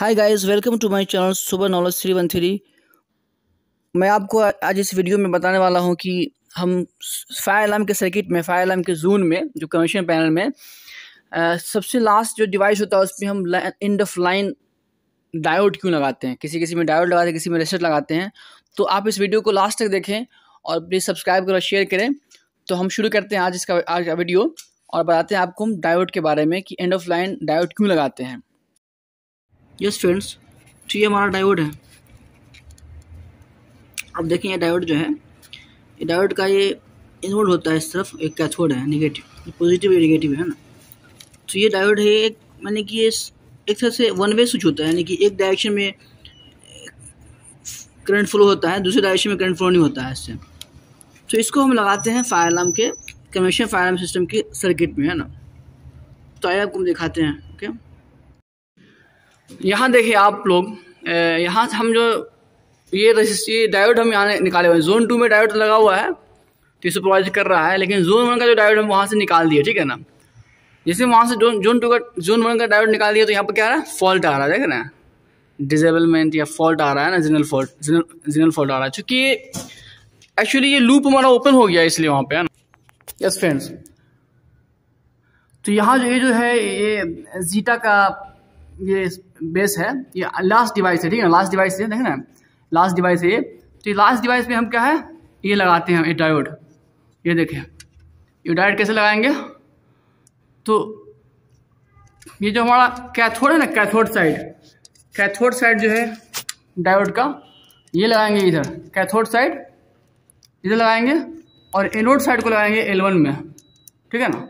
Hi guys, welcome to my channel super knowledge 313। मैं आपको आज इस वीडियो में बताने वाला हूं कि हम फायर अलार्म के सर्किट में, फायर अलार्म के जोन में, जो कमीशन पैनल में सबसे लास्ट जो डिवाइस होता है उसमें हम एंड ऑफ लाइन डायोड क्यों लगाते हैं। किसी में डायोड लगाते हैं, किसी में रेसिस्टर लगाते हैं। तो आप इस वीडियो को लास्ट तक देखें और प्लीज़ सब्सक्राइब करें, शेयर करें। तो हम शुरू करते हैं आज का वीडियो और बताते हैं आपको हम डायोड के बारे में कि एंड ऑफ लाइन डायोड क्यों लगाते हैं। यस फ्रेंड्स, तो ये हमारा डायोड है। अब देखिए ये डायोड जो है, ये डायोड का ये इनोड होता है, इस तरफ एक कैथोड है, नेगेटिव, पॉजिटिव या नेगेटिव है ना। तो ये डायोड है एक, माने कि ये एक तरह से वन वे स्विच होता है, यानी कि एक डायरेक्शन में करंट फ्लो होता है, दूसरे डायरेक्शन में करंट फ्लो नहीं होता है इससे। तो इसको हम लगाते हैं फायर अलार्म के कमीशन फायर अलार्म सिस्टम के सर्किट में, है ना। तो आइए आपको हम दिखाते हैं। ओके, यहाँ देखिए आप लोग, यहाँ हम जो ये डायोड हम यहाँ निकाले हुए हैं। जोन 2 में डायोड लगा हुआ है तो ये सुपरवाइज कर रहा है, लेकिन जोन 1 का जो डायोड हम वहाँ से निकाल दिए, ठीक है ना। जैसे वहाँ से जोन 1 का डायोड निकाल दिया तो यहाँ पर क्या आ रहा है, फॉल्ट आ रहा है, देख ना, डिसेबलमेंट या फॉल्ट आ रहा है ना, जनरल फॉल्ट आ रहा है, चूँकि एक्चुअली ये लूप हमारा ओपन हो गया इसलिए वहाँ पे, है ना। यस फ्रेंड्स, तो यहाँ जो है ये जीटा का ये बेस है, ये लास्ट डिवाइस है, ठीक है ना। लास्ट डिवाइस है, देखें ना, लास्ट डिवाइस है ये। तो ये लास्ट डिवाइस में हम क्या है, ये लगाते हैं ये डायोड। ये देखें, ये डायोड कैसे लगाएंगे। तो ये जो हमारा कैथोड है ना, कैथोड साइड जो है डायोड का, ये लगाएंगे इधर, कैथोड साइड इधर लगाएंगे और एनोड साइड को लगाएंगे L1 में, ठीक है ना।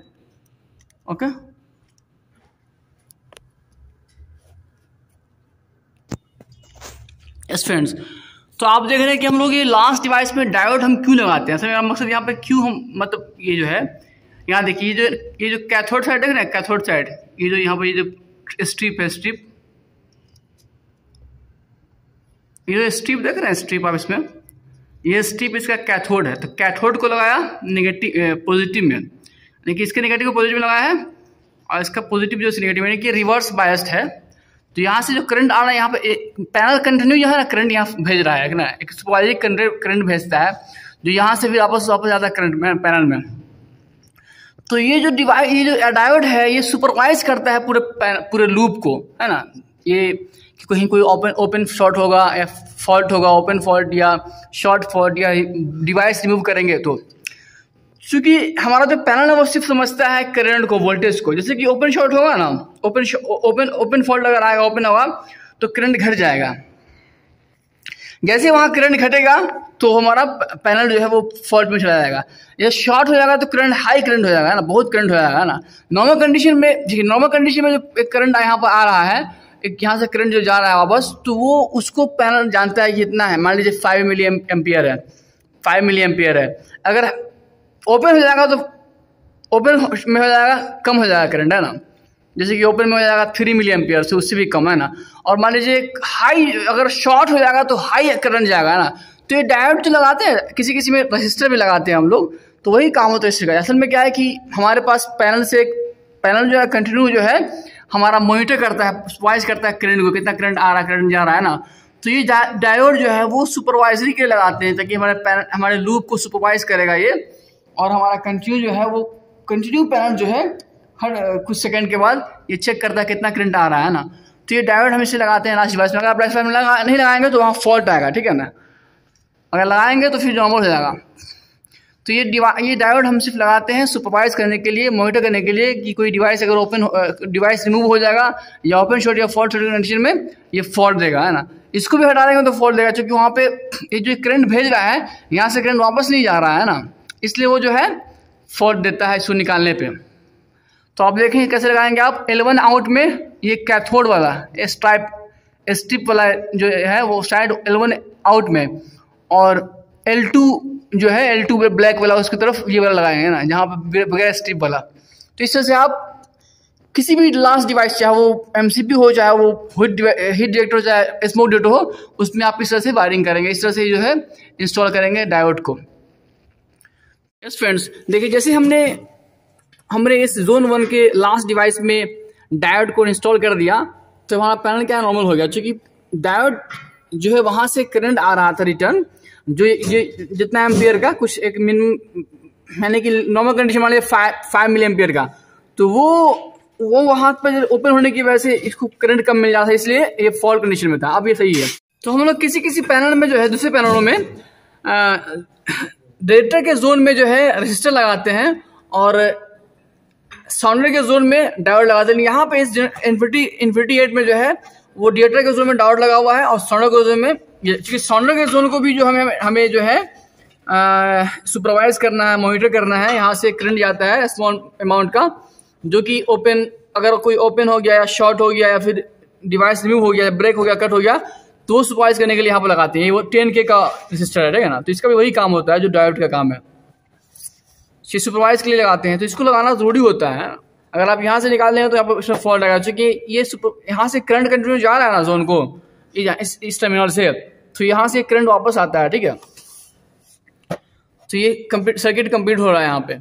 ओके, यस फ्रेंड्स, तो आप देख रहे हैं कि हम लोग ये लास्ट डिवाइस में डायोड हम क्यों लगाते हैं। असल मेरा मकसद यहाँ पे क्यों हम, मतलब ये जो है, यहाँ देखिए ये जो कैथोड साइड है ना, कैथोड साइड, ये जो यहाँ पर ये जो स्ट्रिप है, ये जो स्ट्रिप देख रहे हैं, स्ट्रिप आप इसमें, ये स्ट्रिप इसका कैथोड है। तो कैथोड को लगाया पॉजिटिव में, यानी कि इसके नेगेटिव को पॉजिटिव में लगाया है और इसका पॉजिटिव जो नेगेटिव यानी कि रिवर्स बायस्ड है। तो यहाँ से जो करंट आ रहा है, यहाँ पे पैनल कंटिन्यू जो है ना, करंट यहाँ भेज रहा है ना, एक सुपरवाइजरी करंट भेजता है जो यहाँ से फिर वापस जाता है करंट में, पैनल में। तो ये जो डायोड है ये सुपरवाइज करता है पूरे लूप को, है ना। ये कि कहीं कोई ओपन शॉर्ट होगा या फॉल्ट होगा, ओपन फॉल्ट या शॉर्ट फॉल्ट या डिवाइस रिमूव करेंगे तो, क्योंकि हमारा जो पैनल है वो सिर्फ समझता है करंट को, वोल्टेज को। जैसे कि ओपन शॉर्ट होगा ना, ओपन फॉल्ट अगर आएगा, ओपन होगा तो करंट घट जाएगा। जैसे वहाँ करंट घटेगा तो हमारा पैनल जो है वो फॉल्ट में चला जाएगा। ये शॉर्ट हो जाएगा तो करंट हाई करंट हो जाएगा ना, बहुत करंट हो जाएगा ना। नॉर्मल कंडीशन में जो एक करंट यहाँ पर आ रहा है, एक यहाँ से करंट जो जा रहा है वापस, तो वो उसको पैनल जानता है कि इतना है। मान लीजिए 5 मिली एम्पियर है, 5 मिली एम्पियर है। अगर ओपन हो जाएगा तो ओपन में हो जाएगा, कम हो जाएगा करंट, है ना। जैसे कि ओपन में हो जाएगा 3 मिली एम्पियर से, उससे भी कम, है ना। और मान लीजिए हाई, अगर शॉर्ट हो जाएगा तो हाई करंट जाएगा, है ना। तो ये डायोड जो लगाते हैं, किसी में रजिस्टर भी लगाते हैं हम लोग, तो वही काम होता है इसका। असल में क्या है कि हमारे पास पैनल जो है कंटिन्यू जो है हमारा मॉनिटर करता है, सुपरवाइज करता है करंट को, कितना करंट आ रहा है, करंट जा रहा है ना। तो ये डायोड जो है वो सुपरवाइजरी के लगाते हैं, ताकि हमारे लूप को सुपरवाइज करेगा ये, और हमारा कंटिन्यू जो है वो कंटिन्यू पैनल जो है हर कुछ सेकंड के बाद ये चेक करता है कितना करंट आ रहा है ना। तो ये डायोड हम इसे लगाते हैं लास्ट डिवाइस में। अगर आप लास्ट डिवाइस में नहीं लगाएंगे तो वहाँ फॉल्ट आएगा, ठीक है ना। अगर लगाएंगे तो फिर नॉर्मल हो जाएगा। तो ये डायोड हम सिर्फ लगाते हैं सुपरवाइज करने के लिए, मॉनिटर करने के लिए कि कोई डिवाइस अगर डिवाइस रिमूव हो जाएगा या ओपन शॉर्ट या फॉल्ट कंडीशन में ये फॉल्ट देगा, है ना। इसको भी हटा देंगे तो फॉल्ट देगा, क्योंकि वहाँ पे ये जो करंट भेज रहा है यहाँ से करंट वापस नहीं जा रहा है ना, इसलिए वो जो है फॉल्ट देता है इसको निकालने पे। तो आप देखें कैसे लगाएंगे आप। L1 आउट में ये कैथोड वाला स्ट्रिप वाला जो है वो साइड L1 आउट में, और L2 जो है, L2 ब्लैक वाला उसकी तरफ ये वाला लगाएंगे ना, जहाँ पर बगैर स्ट्रिप वाला। तो इस तरह से आप किसी भी लास्ट डिवाइस, चाहे वो MCB हो, चाहे वो हीट डिटेक्टर हो, चाहे स्मोक डिटेक्टर हो, उसमें आप इस तरह से वायरिंग करेंगे, इस तरह से जो है इंस्टॉल करेंगे डायोड को। यस फ्रेंड्स, देखिए जैसे हमने इस जोन 1 के लास्ट डिवाइस में डायोड को इंस्टॉल कर दिया, तो हमारा पैनल क्या नॉर्मल हो गया, क्योंकि डायोड जो है वहां से करंट आ रहा था रिटर्न, जो ये जितना एम्पियर का कुछ एक मिनिमम, यानी कि नॉर्मल कंडीशन मान लीजिए 5 मिली एम्पियर का, तो वो वहां पर ओपन होने की वजह से इसको करंट कम मिल जाता है, इसलिए ये फॉल्ट कंडीशन में था। अब ये सही है। तो हम लोग किसी किसी पैनल में जो है, दूसरे पैनलों में डायरेक्टर के जोन में जो है रेजिस्टर लगाते हैं और साउंडर के जोन में डायोड लगाते हैं। यहाँ पे इस इन्फिनिटी 8 में जो है वो डायरेक्टर के जोन में डायोड लगा हुआ है और साउंडर के जोन में, क्योंकि साउंडर के जोन को भी जो हमें जो है सुपरवाइज करना है, मॉनिटर करना है। यहाँ से करंट जाता है स्मॉल अमाउंट का, जो कि ओपन, अगर कोई ओपन हो गया या शॉर्ट हो गया या फिर डिवाइस रिमूव हो गया, ब्रेक हो गया, कट हो गया, तो वो सुपरवाइज करने के लिए यहाँ पर लगाते हैं। वो 10K का रजिस्टर है, ठीक है ना। तो इसका भी वही काम होता है जो डायोड का काम है, ये सुपरवाइज के लिए लगाते हैं। तो इसको लगाना जरूरी होता है। अगर आप यहाँ से निकाल देंगे तो यहाँ पर इसमें फॉल्ट आएगा, क्योंकि ये यहाँ से करंट कंटिन्यू जा रहा है ना जोन को, इस टर्मिनल से, तो यहाँ से करंट वापस आता है, ठीक है। तो ये सर्किट कंप्लीट हो रहा है यहाँ पे।